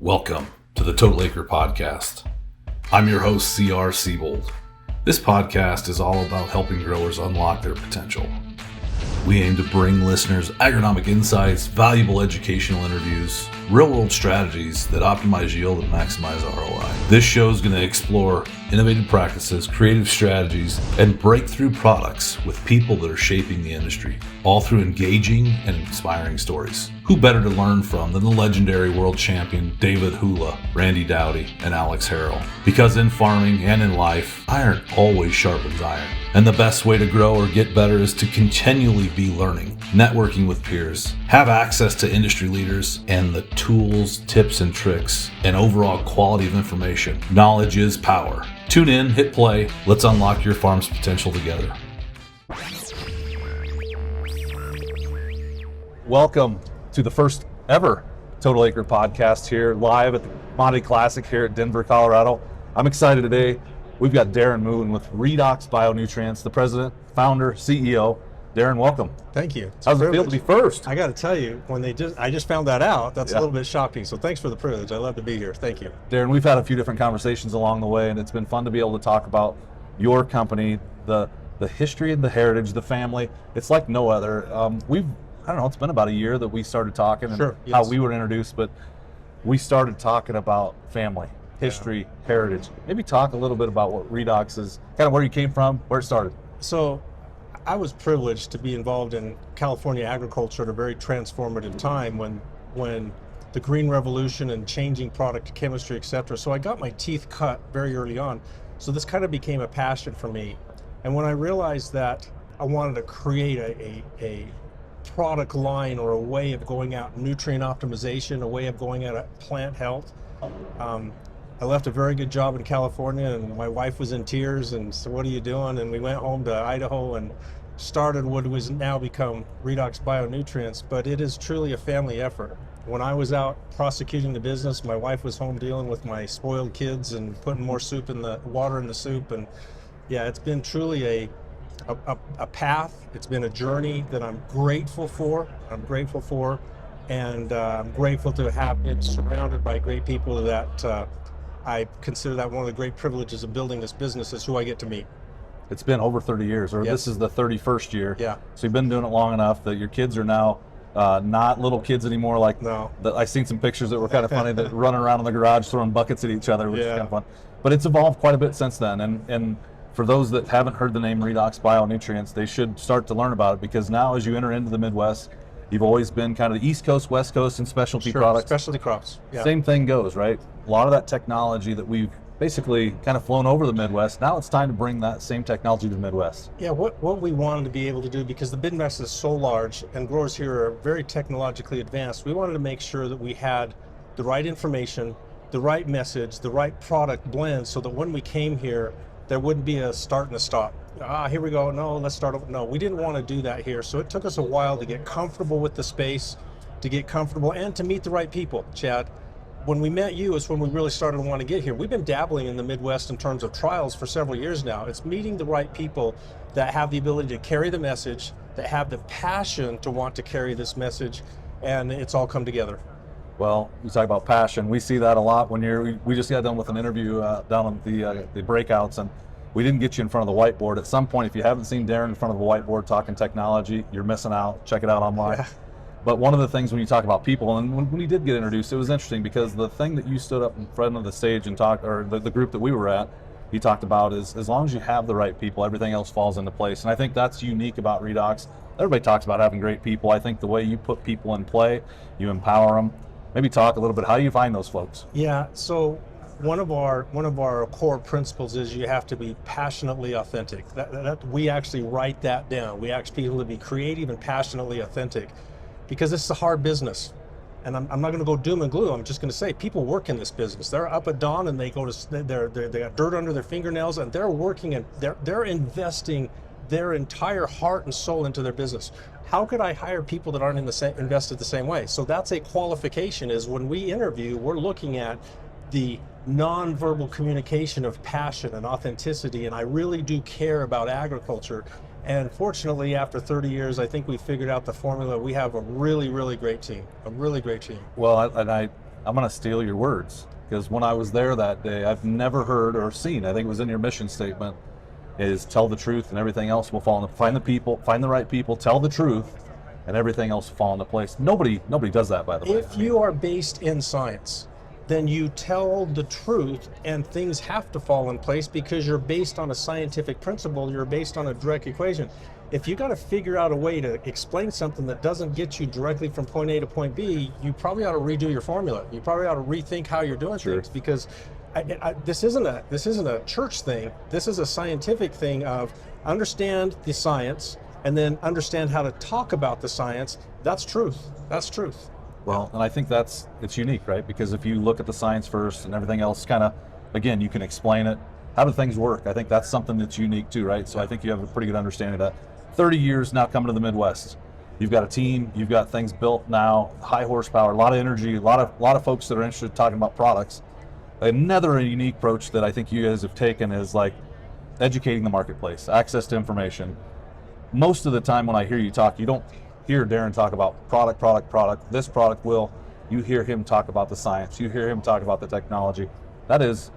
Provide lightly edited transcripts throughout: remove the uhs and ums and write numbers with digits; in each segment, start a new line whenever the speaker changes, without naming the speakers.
Welcome to the Total Acre Podcast. I'm your host, C.R. Siebold. This podcast is all about helping growers unlock their potential. We aim to bring listeners agronomic insights, valuable educational interviews, real-world strategies that optimize yield and maximize ROI. This show is going to explore innovative practices, creative strategies, and breakthrough products with people that are shaping the industry, all through engaging and inspiring stories. Who better to learn from than the legendary world champion David Hula, Randy Dowdy, and Alex Harrell? Because in farming and in life, iron always sharpens iron. And the best way to grow or get better is to continually be learning, networking with peers, have access to industry leaders, and the tools, tips, and tricks, and overall quality of information. Knowledge is power. Tune in, hit play. Let's unlock your farm's potential together. Welcome to the first ever Total Acre podcast here live at the Commodity Classic here at Denver, Colorado. I'm excited today. We've got Darin Moon with Redox Bio-Nutrients, the president, founder, CEO. Darin, welcome.
Thank you.
How's it feel to be first?
I got to tell you, I just found that out. That's a little bit shocking. So thanks for the privilege. I love to be here. Thank you.
Darin, we've had a few different conversations along the way, and it's been fun to be able to talk about your company, the history and the heritage, the family. It's like no other. I don't know, it's been about a year that we started talking and how we were introduced, but we started talking about family, history, heritage. Maybe talk a little bit about what Redox is, kind of where you came from, where it started.
So I was privileged to be involved in California agriculture at a very transformative time when the green revolution and changing product chemistry, et cetera. So I got my teeth cut very early on. So this kind of became a passion for me. And when I realized that I wanted to create a product line or a way of going out nutrient optimization, a way of going out at plant health. I left a very good job in California and my wife was in tears and said, "What are you doing?" And we went home to Idaho and started what was now become Redox Bio-Nutrients, but it is truly a family effort. When I was out prosecuting the business, my wife was home dealing with my spoiled kids and putting more soup in the water in the soup. And yeah, it's been truly a path. It's been a journey that I'm grateful for. And I'm grateful to have been surrounded by great people that I consider that one of the great privileges of building this business is who I get to meet.
It's been over 30 years, or this is the 31st year.
Yeah.
So you've been doing it long enough that your kids are now not little kids anymore. I've seen some pictures that were kind of funny that running around in the garage throwing buckets at each other, which is kind of fun. But it's evolved quite a bit since then. And for those that haven't heard the name Redox Bio-Nutrients, they should start to learn about it, because now as you enter into the Midwest, you've always been kind of the East Coast, West Coast, and specialty products.
Specialty crops. Yeah.
Same thing goes, right? A lot of that technology that we've basically kind of flown over the Midwest, now it's time to bring that same technology to the Midwest.
Yeah, what we wanted to be able to do, because the Midwest is so large and growers here are very technologically advanced, we wanted to make sure that we had the right information, the right message, the right product blend, so that when we came here, there wouldn't be a start and a stop. Here we go. No, let's start over. No, we didn't want to do that here. So it took us a while to get comfortable with the space, to get comfortable and to meet the right people, Chad. When we met you is when we really started to want to get here. We've been dabbling in the Midwest in terms of trials for several years now. It's meeting the right people that have the ability to carry the message, that have the passion to want to carry this message, and it's all come together.
Well, you talk about passion. We see that a lot when we just got done with an interview down on the breakouts, and we didn't get you in front of the whiteboard. At some point, if you haven't seen Darin in front of the whiteboard talking technology, you're missing out. Check it out online. Yeah. But one of the things when you talk about people, and when we did get introduced, it was interesting because the thing that you stood up in front of the stage and talked, or the group that we were at, you talked about is as long as you have the right people, everything else falls into place. And I think that's unique about Redox. Everybody talks about having great people. I think the way you put people in play, you empower them. Maybe talk a little bit, how do you find those folks?
Yeah, so one of our core principles is you have to be passionately authentic. That we actually write that down. We ask people to be creative and passionately authentic, because this is a hard business. And I'm not going to go doom and gloom. I'm just going to say people work in this business. They're up at dawn and they got dirt under their fingernails and they're working and they're investing their entire heart and soul into their business. How could I hire people that aren't invested the same way? So that's a qualification, is when we interview, we're looking at the nonverbal communication of passion and authenticity, and I really do care about agriculture. And fortunately, after 30 years, I think we figured out the formula. We have a really, really great team, a really great team.
Well, and I
I'm going to steal your words, because when I was there that day, I've never heard or seen, I think it was in your mission statement, is tell the truth and everything else will fall into, find the right people, tell the truth, and everything else will fall into place. Nobody does that, by the way.
If you are based in science, then you tell the truth and things have to fall in place because you're based on a scientific principle, you're based on a direct equation. If you got to figure out a way to explain something that doesn't get you directly from point A to point B, you probably ought to redo your formula. You probably ought to rethink how you're doing things, because this isn't a church thing. This is a scientific thing of understand the science and then understand how to talk about the science. That's truth. That's truth.
Well, and I think it's unique, right? Because if you look at the science first and everything else, kind of, again, you can explain it. How do things work? I think that's something that's unique too, right? So I think you have a pretty good understanding of that. 30 years now coming to the Midwest. You've got a team, you've got things built now, high horsepower, a lot of energy, a lot of folks that are interested in talking about products. Another unique approach that I think you guys have taken is like educating the marketplace, access to information. Most of the time when I hear you talk, you don't hear Darin talk about product, this product will. You hear him talk about the science, you hear him talk about the technology. That is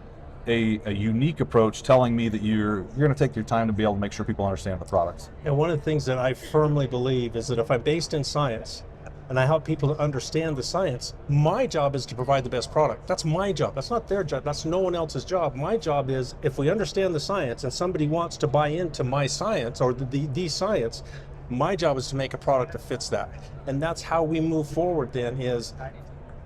a unique approach, telling me that you're going to take your time to be able to make sure people understand the products.
And one of the things that I firmly believe is that if I'm based in science and I help people to understand the science, my job is to provide the best product. That's my job. That's not their job. That's no one else's job. My job is, if we understand the science and somebody wants to buy into my science or the science, my job is to make a product that fits that. And that's how we move forward then, is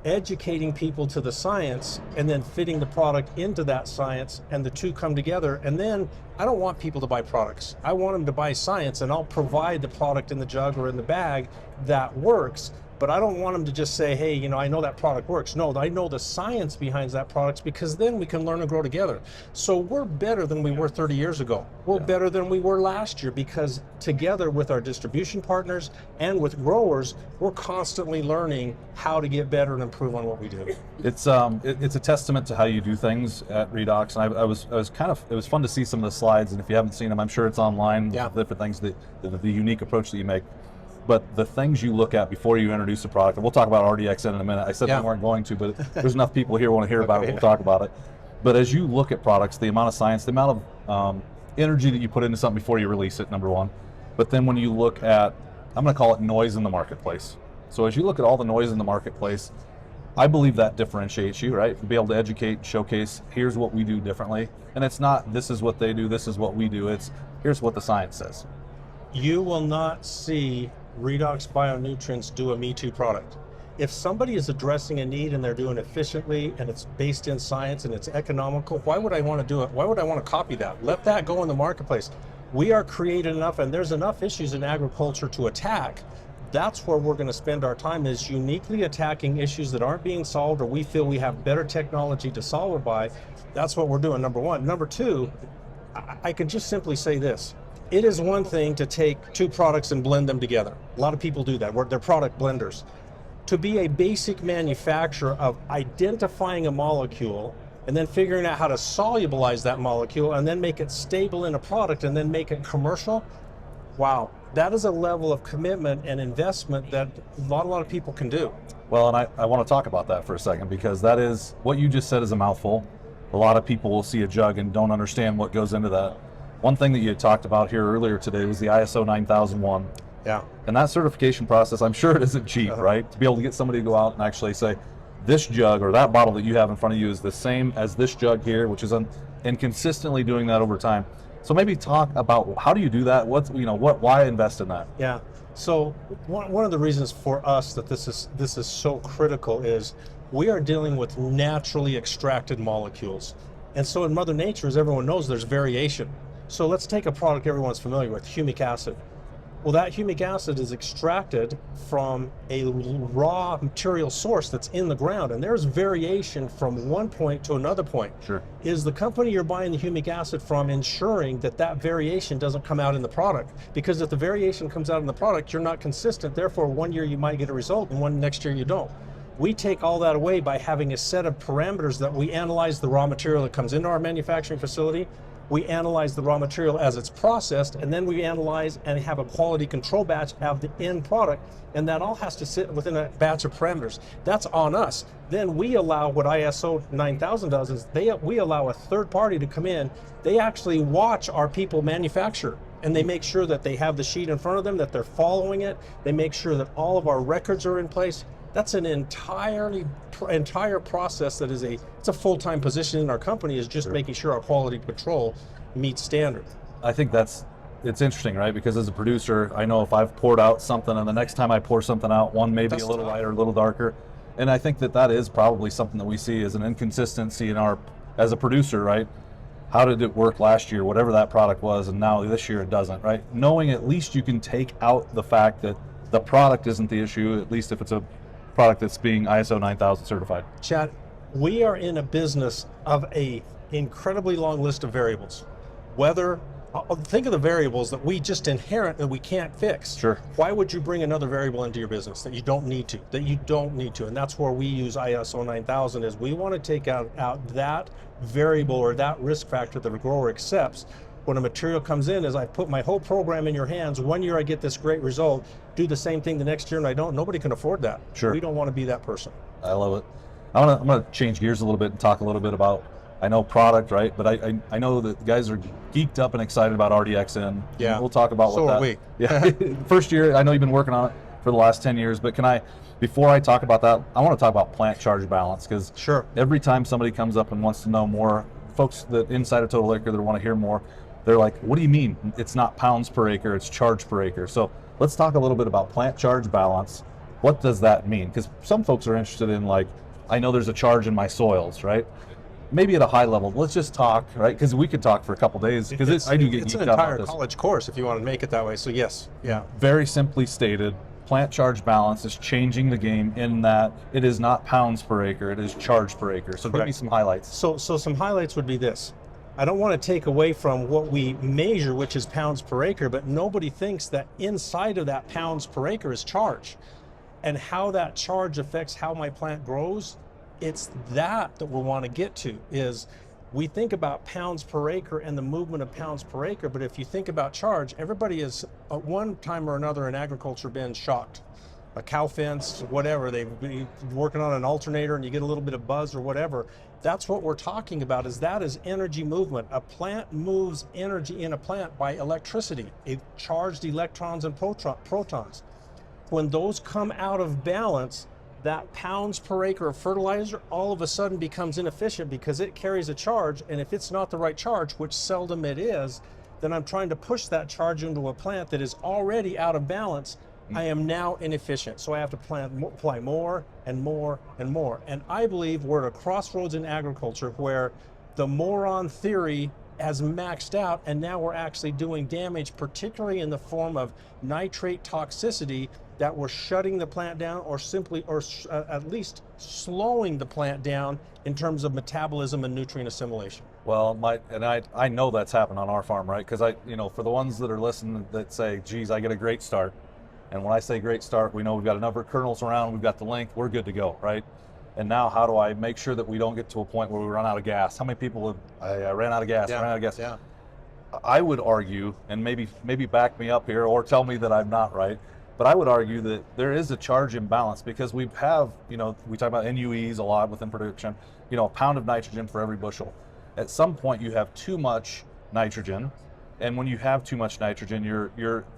educating people to the science and then fitting the product into that science, and the two come together. And then I don't want people to buy products. I want them to buy science, and I'll provide the product in the jug or in the bag that works. But I don't want them to just say, hey, I know that product works. No, I know the science behind that product, because then we can learn and grow together. So we're better than we were 30 years ago. We're better than we were last year, because together with our distribution partners and with growers, we're constantly learning how to get better and improve on what we do.
It's a testament to how you do things at Redox, and it was fun to see some of the slides. And if you haven't seen them, I'm sure it's online.
Yeah.
Different things, the unique approach that you make. But the things you look at before you introduce a product, and we'll talk about RDXN in a minute. I said we weren't going to, but there's enough people here who want to hear about it. We'll talk about it. But as you look at products, the amount of science, the amount of energy that you put into something before you release it, number one. But then when you look at, I'm going to call it noise in the marketplace. So as you look at all the noise in the marketplace, I believe that differentiates you, right? To be able to educate, showcase, here's what we do differently. And it's not, this is what they do, this is what we do. It's, here's what the science says.
You will not see Redox Bio-Nutrients do a Me Too product. If somebody is addressing a need and they're doing it efficiently and it's based in science and it's economical, why would I want to do it? Why would I want to copy that? Let that go in the marketplace. We are creative enough, and there's enough issues in agriculture to attack. That's where we're going to spend our time, is uniquely attacking issues that aren't being solved, or we feel we have better technology to solve it by. That's what we're doing, number one. Number two, I can just simply say this. It is one thing to take two products and blend them together. A lot of people do that. They're product blenders. To be a basic manufacturer of identifying a molecule and then figuring out how to solubilize that molecule and then make it stable in a product and then make it commercial, wow, that is a level of commitment and investment that a lot of people can do.
Well, and I want to talk about that for a second, because that is, what you just said is a mouthful. A lot of people will see a jug and don't understand what goes into that. One thing that you had talked about here earlier today was the ISO 9001.
Yeah.
And that certification process, I'm sure it isn't cheap, right? To be able to get somebody to go out and actually say, this jug or that bottle that you have in front of you is the same as this jug here, which is, and consistently doing that over time. So maybe talk about, how do you do that? Why invest in that?
Yeah. So one of the reasons for us that this is so critical is we are dealing with naturally extracted molecules. And so in Mother Nature, as everyone knows, there's variation. So let's take a product everyone's familiar with, humic acid. Well, that humic acid is extracted from a raw material source that's in the ground, and there's variation from one point to another point.
Sure.
Is the company you're buying the humic acid from ensuring that that variation doesn't come out in the product? Because if the variation comes out in the product, you're not consistent. Therefore, one year you might get a result and next year you don't. We take all that away by having a set of parameters that we analyze the raw material that comes into our manufacturing facility. we analyze the raw material as it's processed, and then we analyze and have a quality control batch of the end product, and that all has to sit within a batch of parameters. That's on us. Then we allow, what ISO 9000 does is we allow a third party to come in. They actually watch our people manufacture, and they make sure that they have the sheet in front of them, that they're following it. They make sure that all of our records are in place. That's an entire process that is it's a full-time position in our company, is just making sure our quality control meets standard.
I think it's interesting, right? Because as a producer, I know if I've poured out something and the next time I pour something out, one may be a little lighter, a little darker. And I think that is probably something that we see as an inconsistency as a producer, right? How did it work last year, whatever that product was, and now this year it doesn't, right? Knowing at least you can take out the fact that the product isn't the issue, at least if it's a product that's being ISO 9000 certified.
Chad, we are in a business of a incredibly long list of variables. Think of the variables that we just inherit that we can't fix.
Sure.
Why would you bring another variable into your business that you don't need to? And that's where we use ISO 9000, is we want to take out that variable or that risk factor that a grower accepts. When a material comes in, is I put my whole program in your hands. 1 year I get this great result, do the same thing the next year and I don't. Nobody can afford that.
Sure.
We don't want to be that person.
I love it. I'm gonna change gears a little bit and talk a little bit about, I know product, right? But I know that guys are geeked up and excited about RDXN.
Yeah.
We'll talk about
so
what that.
Are we.
Yeah. First year, I know you've been working on it for the last 10 years, but before I talk about that, I want to talk about plant charge balance, because
sure,
every time somebody comes up and wants to know more, folks that inside of Total Acre that want to hear more, they're like, what do you mean? It's not pounds per acre, it's charge per acre. So let's talk a little bit about plant charge balance. What does that mean? Because some folks are interested in, like, I know there's a charge in my soils, right? Maybe at a high level, let's just talk, right? Because we could talk for a couple days, because I do get
it's
geeked
an
up
entire
about this.
college course if you want to make it that way. So yes, yeah.
Very simply stated, plant charge balance is changing the game in that it is not pounds per acre, it is charge per acre. So give me some highlights.
So some highlights would be this. I don't want to take away from what we measure, which is pounds per acre, but nobody thinks that inside of that pounds per acre is charge. And how that charge affects how my plant grows, it's that we want to get to. Is we think about pounds per acre and the movement of pounds per acre, but if you think about charge, everybody has at one time or another in agriculture been shocked. A cow fence, whatever, they've been working on an alternator and you get a little bit of buzz or whatever. That's what we're talking about, is energy movement. A plant moves energy in a plant by electricity, charged electrons and protons. When those come out of balance, that pounds per acre of fertilizer all of a sudden becomes inefficient because it carries a charge, and if it's not the right charge, which seldom it is, then I'm trying to push that charge into a plant that is already out of balance. I am now inefficient, so I have to apply more and more and more. And I believe we're at a crossroads in agriculture where the moron theory has maxed out, and now we're actually doing damage, particularly in the form of nitrate toxicity, that we're shutting the plant down or at least slowing the plant down in terms of metabolism and nutrient assimilation.
Well, I know that's happened on our farm, right? Because for the ones that are listening that say, geez, I get a great start. And when I say great start, we know we've got a number of kernels around, we've got the length, we're good to go, right? And now how do I make sure that we don't get to a point where we run out of gas? How many people I ran out of gas, ran out of gas?
Yeah.
I would argue, and maybe back me up here or tell me that I'm not right, but I would argue that there is a charge imbalance, because we talk about NUEs a lot within production, a pound of nitrogen for every bushel. At some point you have too much nitrogen, and when you have too much nitrogen,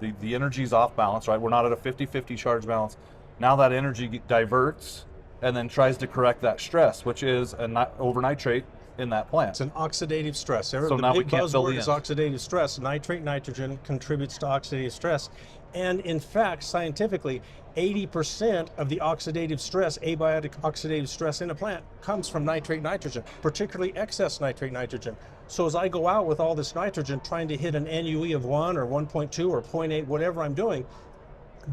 the energy's off balance, right? We're not at a 50-50 charge balance. Now that energy diverts and then tries to correct that stress, which is an over-nitrate in that plant.
It's an oxidative stress.
So now we can't fill the
buzzword is oxidative stress. Nitrate nitrogen contributes to oxidative stress. And in fact, scientifically, 80% of the oxidative stress, abiotic oxidative stress in a plant, comes from nitrate nitrogen, particularly excess nitrate nitrogen. So as I go out with all this nitrogen trying to hit an NUE of 1 or 1.2 or 0.8, whatever I'm doing,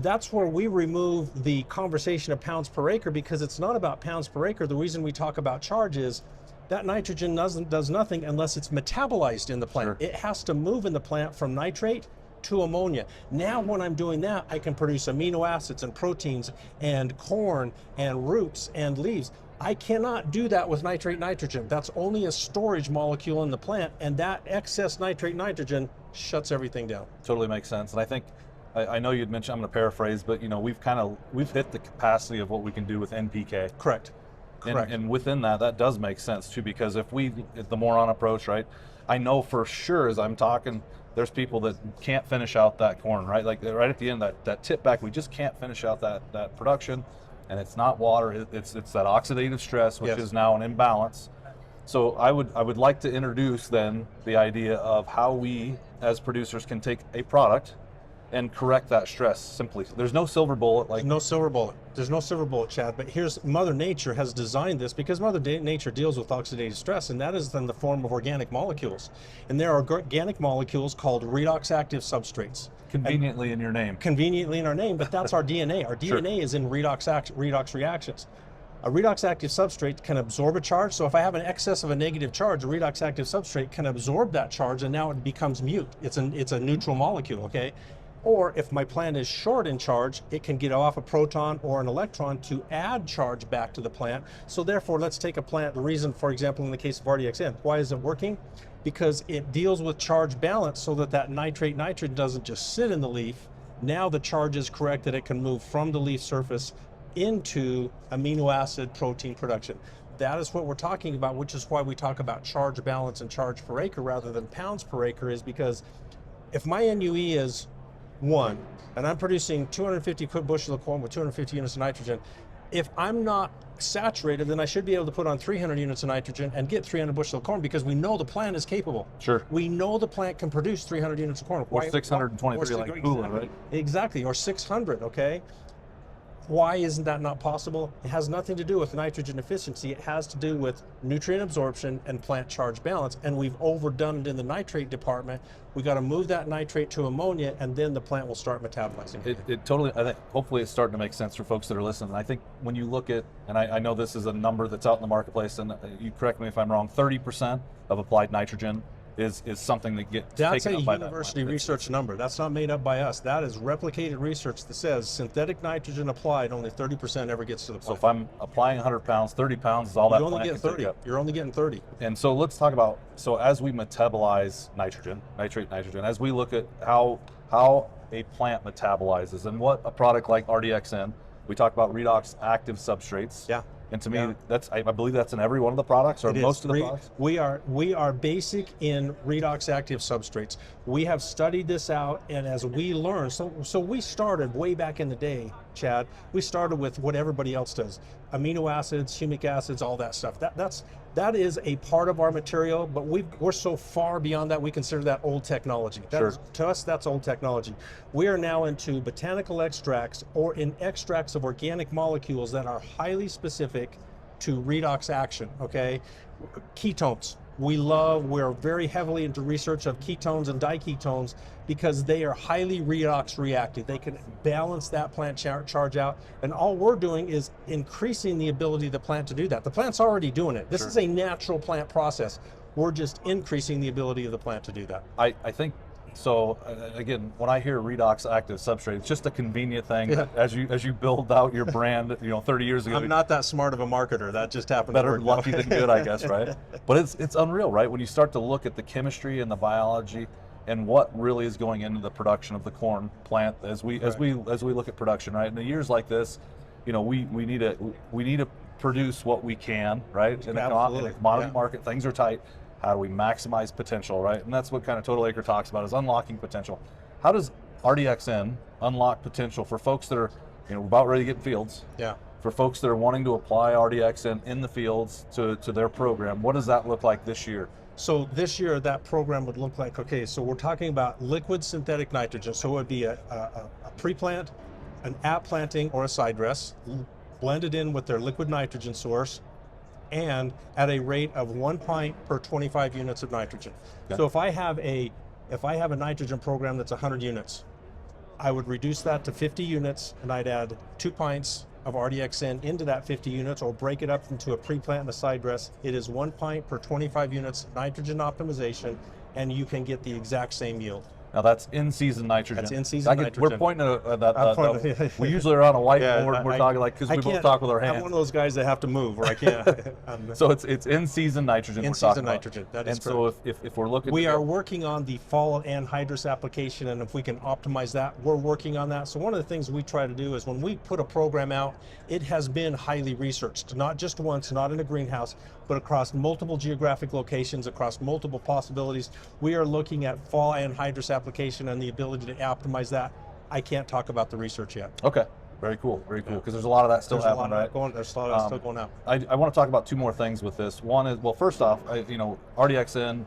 that's where we remove the conversation of pounds per acre, because it's not about pounds per acre. The reason we talk about charge is that nitrogen does nothing unless it's metabolized in the plant.
Sure.
It has to move in the plant from nitrate to ammonia. Now when I'm doing that, I can produce amino acids and proteins and corn and roots and leaves. I cannot do that with nitrate nitrogen. That's only a storage molecule in the plant, and that excess nitrate nitrogen shuts everything down.
Totally makes sense. And I think, I know you'd mentioned, I'm going to paraphrase, but we've hit the capacity of what we can do with NPK.
Correct.
And within that does make sense too, because if the Moron approach, right? I know for sure as I'm talking, there's people that can't finish out that corn, right? Like right at the end, that tip back, we just can't finish out that production. And it's not water, it's that oxidative stress, which is now an imbalance. So I would like to introduce then the idea of how we as producers can take a product and correct that stress simply. There's no silver bullet.
There's no silver bullet, Chad, but here's, Mother Nature has designed this because Mother Nature deals with oxidative stress, and that is in the form of organic molecules. And there are organic molecules called redox active substrates.
Conveniently in your name.
Conveniently in our name, but that's our DNA. Our DNA is in redox reactions. A redox active substrate can absorb a charge, so if I have an excess of a negative charge, a redox active substrate can absorb that charge, and now it becomes mute. It's a neutral molecule, okay? Or if my plant is short in charge, it can get off a proton or an electron to add charge back to the plant. So therefore, let's take a plant, the reason, for example, in the case of RDXN, why is it working? Because it deals with charge balance so that nitrate nitrogen doesn't just sit in the leaf. Now the charge is correct that it can move from the leaf surface into amino acid protein production. That is what we're talking about, which is why we talk about charge balance and charge per acre rather than pounds per acre, is because if my NUE is 1, and I'm producing 250 bushels of corn with 250 units of nitrogen, if I'm not saturated, then I should be able to put on 300 units of nitrogen and get 300 bushels of corn because we know the plant is capable.
Sure.
We know the plant can produce 300 units of corn.
Or 623 like Pula, right?
Exactly, or 600, okay? Why isn't that not possible? It has nothing to do with nitrogen efficiency. It has to do with nutrient absorption and plant charge balance. And we've overdone it in the nitrate department. We got to move that nitrate to ammonia, and then the plant will start metabolizing.
It totally, I think, hopefully it's starting to make sense for folks that are listening. I think when you look at, and I know this is a number that's out in the marketplace, and you correct me if I'm wrong, 30% of applied nitrogen is something that gets taken up by that. That's a university
research number. That's not made up by us. That is replicated research that says synthetic nitrogen applied, only 30% ever gets to the plant.
So if I'm applying 100 pounds, 30 pounds is all that plant can take up.
You're only getting 30.
And so let's talk about, so as we metabolize nitrate nitrogen, as we look at how a plant metabolizes and what a product like RDXN, we talk about redox active substrates.
Yeah.
And to me, that's, I believe that's in every one of the products, or most of the products?
We are basic in redox active substrates. We have studied this out, and as we learn, so we started way back in the day, Chad, we started with what everybody else does. Amino acids, humic acids, all that stuff. That is a part of our material, but we're so far beyond that, we consider that old technology.
Sure.
To us, that's old technology. We are now into botanical extracts, or in extracts of organic molecules that are highly specific to redox action, okay? Ketones. We're very heavily into research of ketones and diketones because they are highly redox reactive. They can balance that plant charge out, and all we're doing is increasing the ability of the plant to do that. The plant's already doing it. This is a natural plant process. We're just increasing the ability of the plant to do that.
I think, so again, when I hear redox active substrate, it's just a convenient thing as you build out your brand, 30 years ago.
I'm not that smart of a marketer. That just happened.
Better lucky than good, I guess, right? But it's unreal, right? When you start to look at the chemistry and the biology and what really is going into the production of the corn plant as we look at production, right? In the years like this, we need to produce what we can, right? In a commodity market, things are tight. How do we maximize potential, right? And that's what kind of Total Acre talks about, is unlocking potential. How does RDXN unlock potential for folks that are, about ready to get in fields?
Yeah.
For folks that are wanting to apply RDXN in the fields to their program, what does that look like this year?
So this year, that program would look like, okay, so we're talking about liquid synthetic nitrogen. So it would be a pre-plant, an at planting, or a side dress, blended in with their liquid nitrogen source, and at a rate of 1 pint per 25 units of nitrogen. Okay. So if I have a nitrogen program that's 100 units, I would reduce that to 50 units, and I'd add 2 pints of RDXN into that 50 units, or break it up into a pre-plant and a side dress. It is 1 pint per 25 units nitrogen optimization, and you can get the exact same yield.
Now that's in-season nitrogen.
That's in-season nitrogen.
We're pointing at that.
I'm pointing-
we usually are on a whiteboard.
Yeah,
we're talking like, because we both talk with our hands.
I'm one of those guys that have to move, or I can't.
So it's in-season nitrogen.
In-season nitrogen. That is correct.
So if we're looking,
we are working on the fall anhydrous application, and if we can optimize that, we're working on that. So one of the things we try to do is when we put a program out, it has been highly researched, not just once, not in a greenhouse, but across multiple geographic locations, across multiple possibilities. We are looking at fall anhydrous application and the ability to optimize that. I can't talk about the research yet.
Okay, very cool, because there's a lot of that still happening, right?
There's a lot of that still going out.
I want to talk about two more things with this. One is, well, first off, RDXN,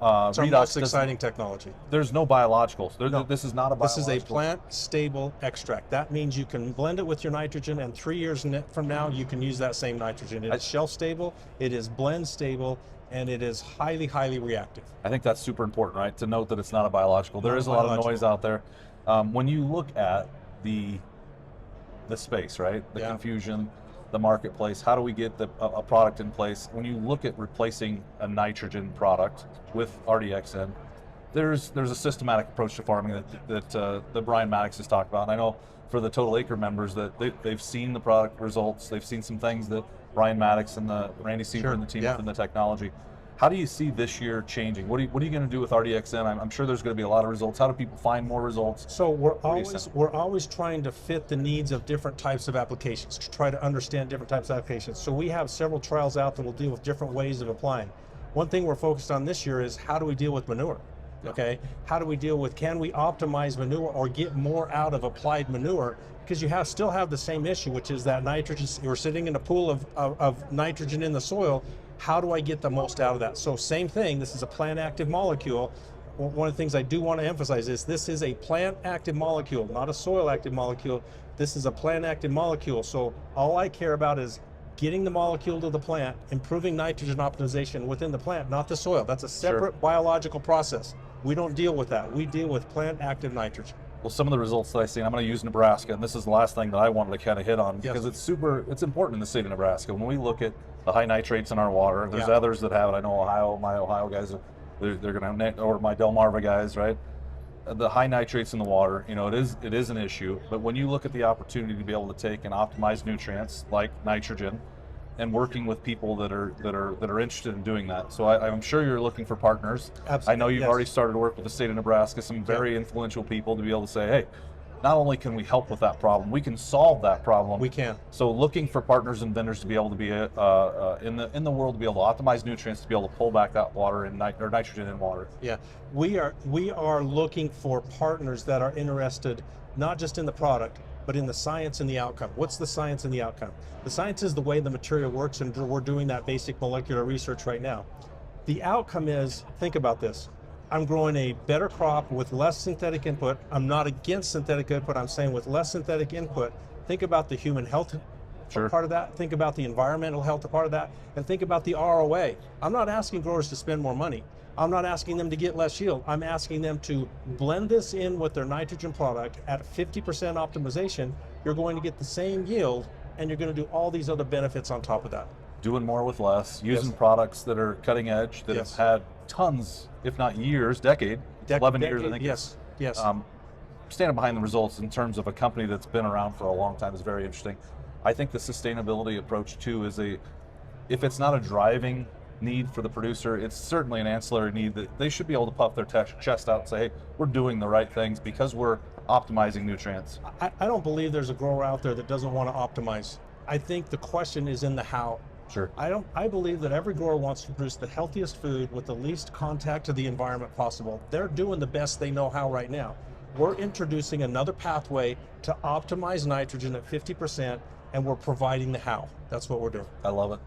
It's our
Redox
most exciting technology.
There's no biologicals.
No.
This is not a biological.
This is a plant-stable extract. That means you can blend it with your nitrogen, and 3 years from now, you can use that same nitrogen. It is shelf-stable, it is blend-stable, and it is highly, highly reactive.
I think that's super important, right? To note that it's not a biological. There is a lot of noise out there. When you look at the space, right? The confusion, the marketplace, how do we get a product in place? When you look at replacing a nitrogen product with RDXN, there's a systematic approach to farming that Brian Maddox has talked about. And I know for the Total Acre members that they've seen the product results, they've seen some things that Brian Maddox and Randy Seaver and the team within the technology. How do you see this year changing? What are you going to do with RDXN? I'm sure there's going to be a lot of results. How do people find more results?
So we're always trying to fit the needs of different types of applications, to try to understand different types of applications. So we have several trials out that will deal with different ways of applying. One thing we're focused on this year is how do we deal with manure? Okay, how do we deal with, can we optimize manure or get more out of applied manure? Because you still have the same issue, which is that nitrogen, we're sitting in a pool of nitrogen in the soil. How do I get the most out of that? So same thing, this is a plant active molecule. One of the things I do want to emphasize is this is a plant active molecule, not a soil active molecule. This is a plant active molecule. So all I care about is getting the molecule to the plant, improving nitrogen optimization within the plant, not the soil. That's a separate biological process. We don't deal with that. We deal with plant active nitrogen.
Well, some of the results that I've seen, I'm going to use Nebraska, and this is the last thing that I wanted to kind of hit on, because it's important in the state of Nebraska. When we look at the high nitrates in our water, there's others that have it. I know my Ohio guys, they're going to have, or my Delmarva guys, right? The high nitrates in the water, it is an issue. But when you look at the opportunity to be able to take and optimize nutrients like nitrogen, and working with people that are interested in doing that. So I'm sure you're looking for partners.
Absolutely.
I know you've already started to work with the state of Nebraska, some very influential people, to be able to say, hey, not only can we help with that problem, we can solve that problem.
We can.
So looking for partners and vendors to be able to be in the world, to be able to optimize nutrients, to be able to pull back that water and nitrogen in water.
Yeah, we are looking for partners that are interested not just in the product, but in the science and the outcome. What's the science and the outcome? The science is the way the material works, and we're doing that basic molecular research right now. The outcome is, think about this. I'm growing a better crop with less synthetic input. I'm not against synthetic input. I'm saying with less synthetic input, think about the human health part of that, think about the environmental health part of that, and think about the ROA. I'm not asking growers to spend more money. I'm not asking them to get less yield. I'm asking them to blend this in with their nitrogen product at 50% optimization. You're going to get the same yield, and you're going to do all these other benefits on top of that.
Doing more with less, using products that are cutting edge, that have had tons, if not years, 11 years, I think.
Yes.
Standing behind the results in terms of a company that's been around for a long time is very interesting. I think the sustainability approach too is if it's not a driving need for the producer, it's certainly an ancillary need that they should be able to puff their chest out and say, hey, we're doing the right things because we're optimizing nutrients.
I don't believe there's a grower out there that doesn't want to optimize. I think the question is in the how.
Sure.
I believe that every grower wants to produce the healthiest food with the least contact to the environment possible. They're doing the best they know how right now. We're introducing another pathway to optimize nitrogen at 50%, and we're providing the how. That's what we're doing.
I love it.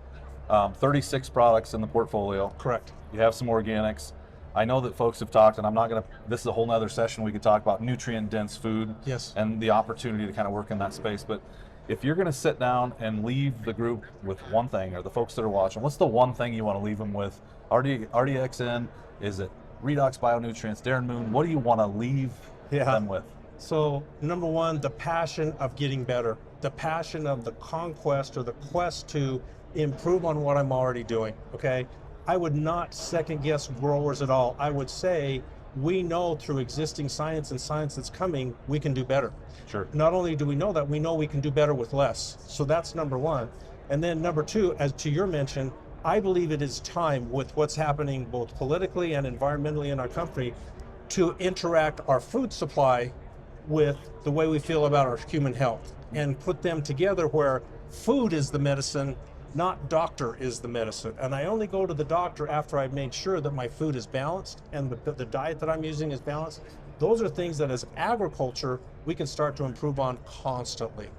36 products in the portfolio.
Correct.
You have some organics. I know that folks have talked, and I'm not going to, this is a whole nother session we could talk about nutrient dense food.
Yes.
And the opportunity to kind of work in that space. But if you're going to sit down and leave the group with one thing, or the folks that are watching, what's the one thing you want to leave them with? RDXN, is it Redox Bio-Nutrients, Darin Moon? What do you want to leave them with?
So number one, the passion of getting better, the passion of the conquest or the quest to improve on what I'm already doing, okay? I would not second guess growers at all. I would say we know through existing science and science that's coming, we can do better.
Sure.
Not only do we know that, we know we can do better with less. So that's number one. And then number two, as to your mention, I believe it is time, with what's happening both politically and environmentally in our country, to interact our food supply with the way we feel about our human health, and put them together where food is the medicine, not doctor is the medicine. And I only go to the doctor after I've made sure that my food is balanced and the diet that I'm using is balanced. Those are things that as agriculture, we can start to improve on constantly.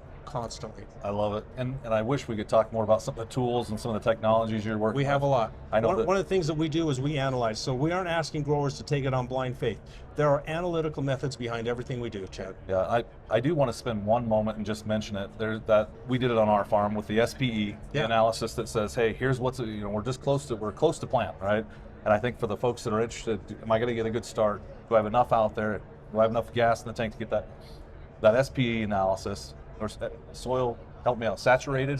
I love it. And I wish we could talk more about some of the tools and some of the technologies you're working with.
We have a lot.
I know
one of the things that we do is we analyze. So we aren't asking growers to take it on blind faith. There are analytical methods behind everything we do, Chad.
Yeah, I do want to spend one moment and just mention it. There's that we did it on our farm with the SPE, the analysis that says, hey, here's what's, we're close to plant, right? And I think for the folks that are interested, am I going to get a good start? Do I have enough out there? Do I have enough gas in the tank to get that SPE analysis? Or soil, help me out, saturated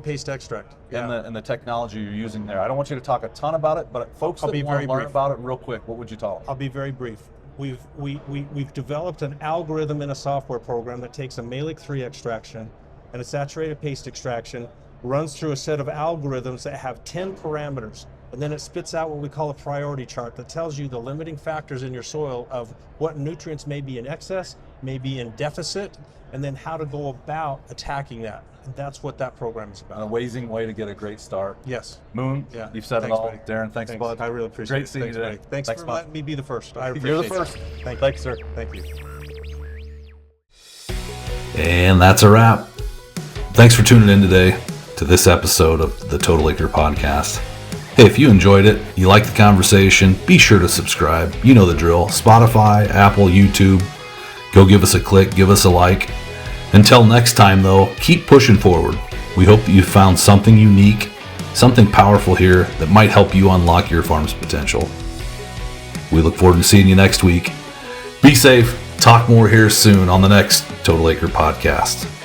paste extract.
And the technology you're using there. I don't want you to talk a ton about it, but folks that want to learn about it real quick, what would you tell them?
I'll be very brief. We've developed an algorithm in a software program that takes a malic 3 extraction and a saturated paste extraction, runs through a set of algorithms that have 10 parameters, and then it spits out what we call a priority chart that tells you the limiting factors in your soil of what nutrients may be in excess, may be in deficit, and then how to go about attacking that. And that's what that program is about.
An amazing way to get a great start.
Yes.
Moon, you've said it all.
Buddy.
Darren, thanks, bud.
I really appreciate it.
Great seeing you today.
Buddy. Thanks for letting me be the first. I appreciate
You're the first.
Thanks,
sir.
Thank you.
And that's a wrap. Thanks for tuning in today to this episode of the Total Acre Podcast. Hey, if you enjoyed it, you liked the conversation, be sure to subscribe. You know the drill. Spotify, Apple, YouTube. Go give us a click, give us a like. Until next time, though, keep pushing forward. We hope that you found something unique, something powerful here that might help you unlock your farm's potential. We look forward to seeing you next week. Be safe. Talk more here soon on the next Total Acre Podcast.